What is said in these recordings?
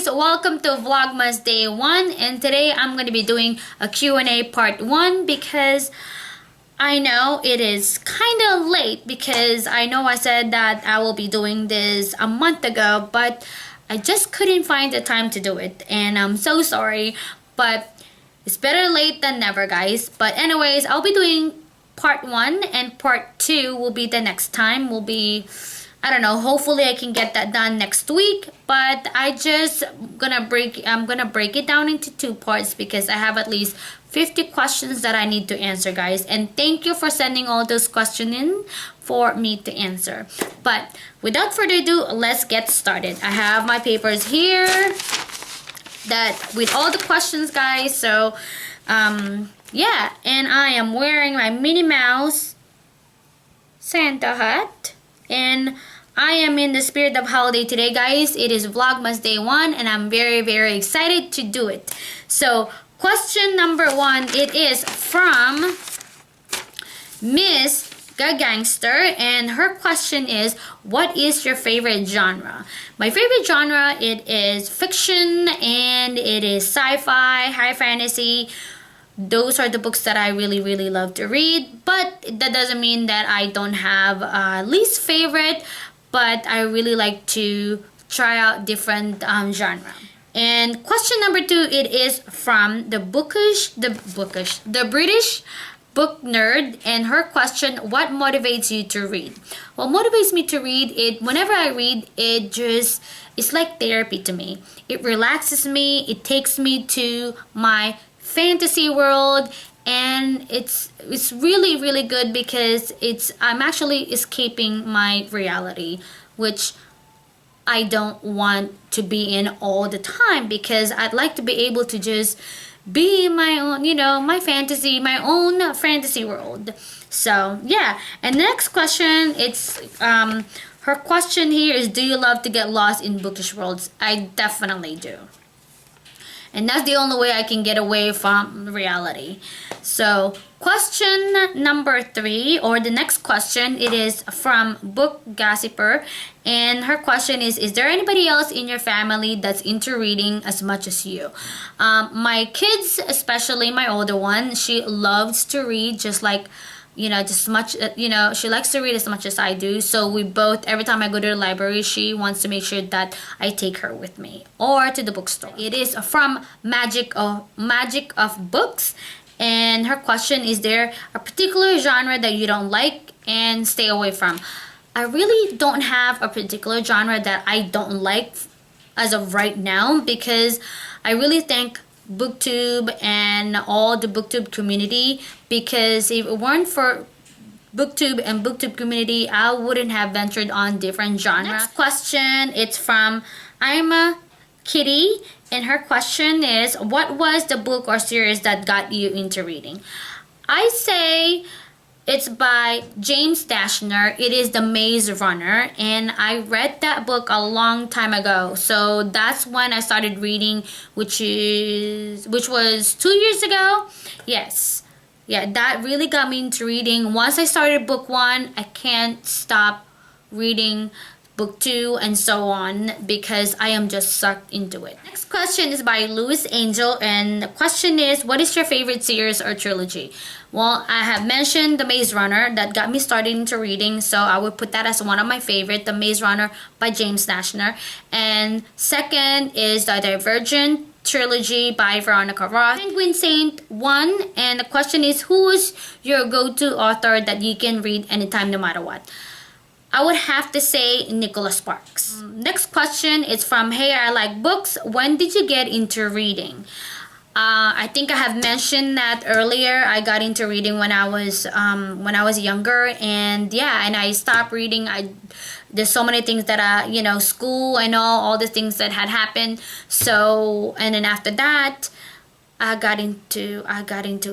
guys, welcome to Vlogmas Day 1, and today I'm going to be doing a Q&A part 1 because I know it is kind of late because I know I said that I will be doing this a month ago, but I just couldn't find the time to do it, and I'm so sorry, but it's better late than never, guys. But anyways, I'll be doing part 1 and part 2 will be the next time. Will be, I don't know, hopefully I can get that done next week, but I'm gonna break it down into 2 parts because I have at least 50 questions that I need to answer, guys. And thank you for sending all those questions in for me to answer. But without further ado, let's get started. I have my papers here that with all the questions, guys. So yeah, and I am wearing my Minnie Mouse Santa hat, and I am in the spirit of holiday today, guys. It is Vlogmas Day 1, and I'm very, very excited to do it. So, question number 1, it is from Miss Gangster, and her question is, what is your favorite genre? My favorite genre, it is fiction, and it is sci-fi, high fantasy. Those are the books that I really, really love to read, but that doesn't mean that I don't have a least favorite, but I really like to try out different genre. And question number 2, it is from the British book nerd, and her question, what motivates you to read? What motivates me to read, whenever I read, it's like therapy to me. It relaxes me, it takes me to my fantasy world, and it's really, really good because I'm actually escaping my reality, which I don't want to be in all the time, because I'd like to be able to just be in my own, my own fantasy world. So yeah, and next question, it's her question here is, do you love to get lost in bookish worlds? I definitely do. And that's the only way I can get away from reality. So, question number 3, or the next question, it is from Book Gossiper. And her question is there anybody else in your family that's into reading as much as you? My kids, especially my older one, she loves to read just like, just much, she likes to read as much as I do. So we both, every time I go to the library, she wants to make sure that I take her with me, or to the bookstore. It is from Magic of Books, and her question is there a particular genre that you don't like and stay away from? I really don't have a particular genre that I don't like as of right now, because I really think BookTube and all the BookTube community, because if it weren't for BookTube and BookTube community, I wouldn't have ventured on different genres. Next question, it's from I'm a Kitty, and her question is, what was the book or series that got you into reading? I say it's by James Dashner. It is The Maze Runner, and I read that book a long time ago. So that's when I started reading, which was 2 years ago. Yes. Yeah, that really got me into reading. Once I started book 1, I can't stop reading book 2 and so on, because I am just sucked into it. Next question is by Louis Angel, and the question is, what is your favorite series or trilogy? Well, I have mentioned The Maze Runner, that got me started into reading, so I would put that as one of my favorite, The Maze Runner by James Dashner. And second is the Divergent trilogy by Veronica Roth. Penguin Saint 1, and the question is, who is your go-to author that you can read anytime, no matter what? I would have to say Nicholas Sparks. Next question is from Hey, I Like Books. When did you get into reading? I think I have mentioned that earlier. I got into reading when I was younger, and yeah, and I stopped reading. There's so many things that school and all the things that had happened. So, and then after that, I got into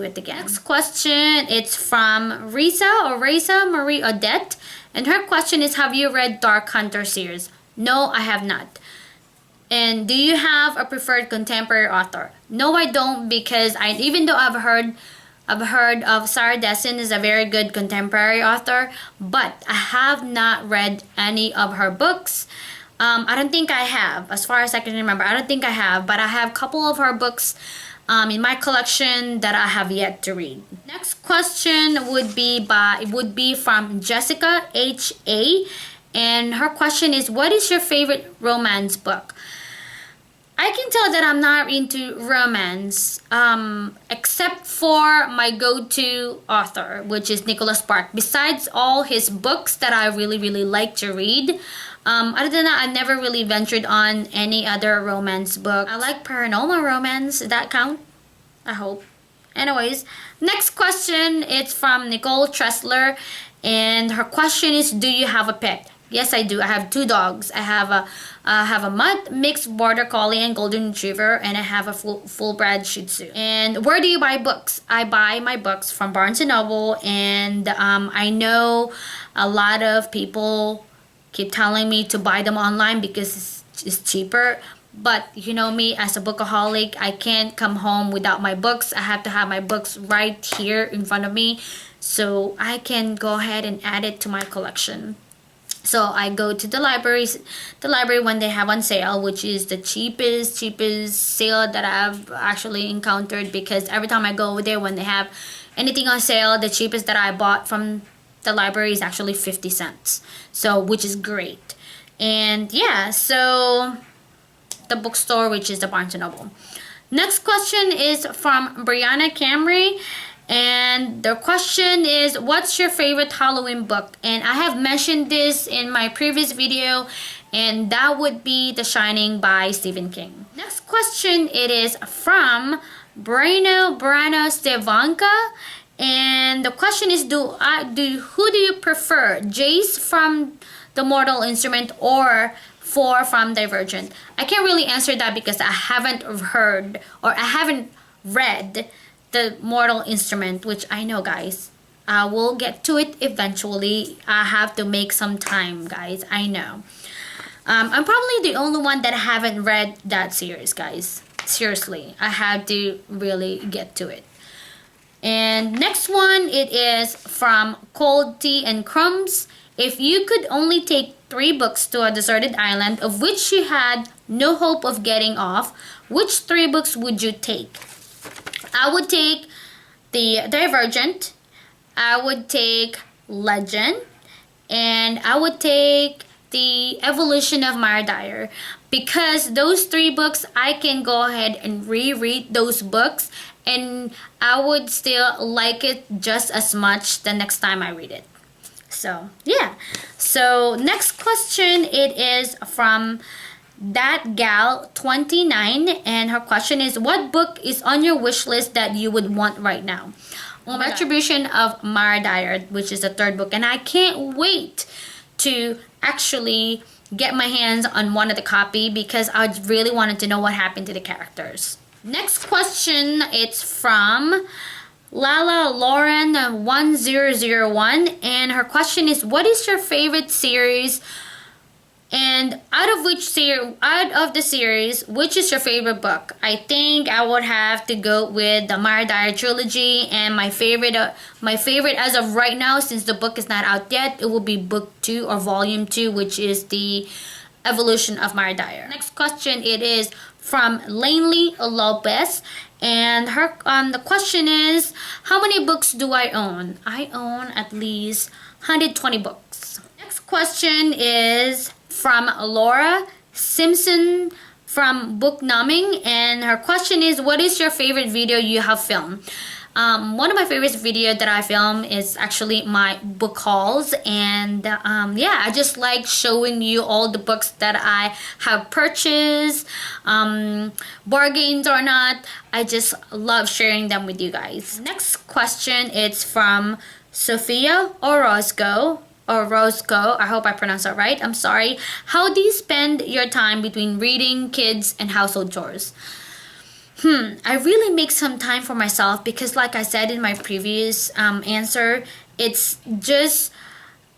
it again. Next question, it's from Risa Marie Odette, and her question is, have you read Dark Hunter series? No, I have not. And do you have a preferred contemporary author? No, I don't, because even though I've heard of Sarah Dessen is a very good contemporary author, but I have not read any of her books. I don't think I have, as far as I can remember. I don't think I have, but I have a couple of her books in my collection that I have yet to read. Next question would be from Jessica H.A. And her question is, what is your favorite romance book? I can tell that I'm not into romance, except for my go-to author, which is Nicholas Spark. Besides all his books that I really, really like to read, other than that, I've never really ventured on any other romance book. I like paranormal romance. Does that count? I hope. Anyways, next question, it's from Nicole Tressler, and her question is, do you have a pet? Yes, I do. I have 2 dogs. I have a mutt, mixed border collie, and golden retriever, and I have a full bred Shih Tzu. And where do you buy books? I buy my books from Barnes and Noble, and I know a lot of people keep telling me to buy them online because it's cheaper. But you know me, as a bookaholic, I can't come home without my books. I have to have my books right here in front of me so I can go ahead and add it to my collection. So I go to the library when they have on sale, which is the cheapest sale that I've actually encountered, because every time I go over there when they have anything on sale, the cheapest that I bought from the library is actually 50 cents. So, which is great. And yeah, so the bookstore, which is the Barnes & Noble. Next question is from Brianna Camry. And the question is, what's your favorite Halloween book? And I have mentioned this in my previous video, and that would be The Shining by Stephen King. Next question, it is from Brano Stevanka. And the question is, who do you prefer? Jace from The Mortal Instrument or 4 from Divergent? I can't really answer that because I haven't heard, or I haven't read The Mortal Instrument, which I know, guys, I will get to it eventually. I have to make some time, guys. I know. I'm probably the only one that haven't read that series, guys. Seriously, I have to really get to it. And next one, it is from Cold Tea and Crumbs. If you could only take 3 books to a deserted island of which you had no hope of getting off, which 3 books would you take? I would take the Divergent, I would take Legend, and I would take the Evolution of Mara Dyer, because those 3 books, I can go ahead and reread those books and I would still like it just as much the next time I read it. So yeah, so next question, it is from That Gal 29, and her question is, what book is on your wish list that you would want right now? Retribution of Mara Dyer, which is the 3rd book, and I can't wait to actually get my hands on one of the copy because I really wanted to know what happened to the characters. Next question, it's from Lala Lauren 1001, and her question is, what is your favorite series? And out of the series, which is your favorite book? I think I would have to go with the Mara Dyer trilogy, and my favorite as of right now, since the book is not out yet, it will be book 2 or volume 2, which is the Evolution of Mara Dyer. Next question, it is from Lanely Lopez, and her the question is, how many books do I own? I own at least 120 books. Next question is from Laura Simpson from Book Numbing, and her question is, what is your favorite video you have filmed? One of my favorite videos that I film is actually my book hauls, and yeah, I just like showing you all the books that I have purchased, bargains or not. I just love sharing them with you guys. Next question, it's from Sophia Orozco. I hope I pronounced that right. I'm sorry. How do you spend your time between reading, kids, and household chores? I really make some time for myself because, like I said in my previous answer, it's just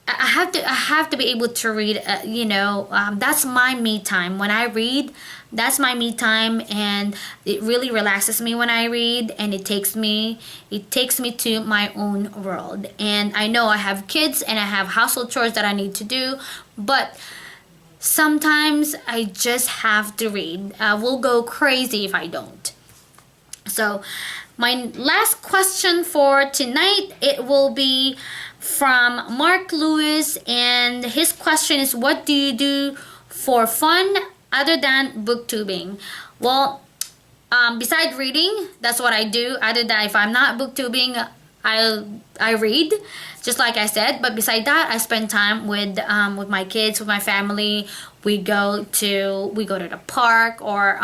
I have to be able to read. That's my me time. When I read, that's my me time, and it really relaxes me when I read, and it takes me to my own world. And I know I have kids and I have household chores that I need to do, but sometimes I just have to read. I will go crazy if I don't. So my last question for tonight, it will be from Mark Lewis, and his question is, what do you do for fun other than booktubing? Well, beside reading, that's what I do. Other than, if I'm not booktubing, I read, just like I said. But beside that, I spend time with my kids, with my family. We go to the park, or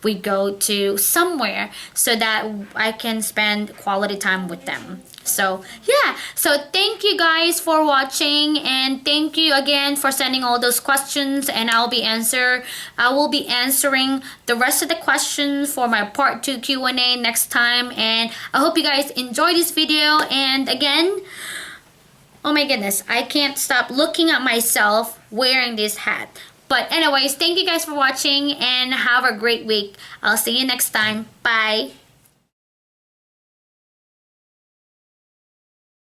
we go to somewhere so that I can spend quality time with them. So yeah, so thank you guys for watching, and thank you again for sending all those questions, and I will be answering the rest of the questions for my part 2 Q&A next time. And I hope you guys enjoy this video. And again, oh my goodness, I can't stop looking at myself wearing this hat. But anyways, thank you guys for watching, and have a great week. I'll see you next time. Bye.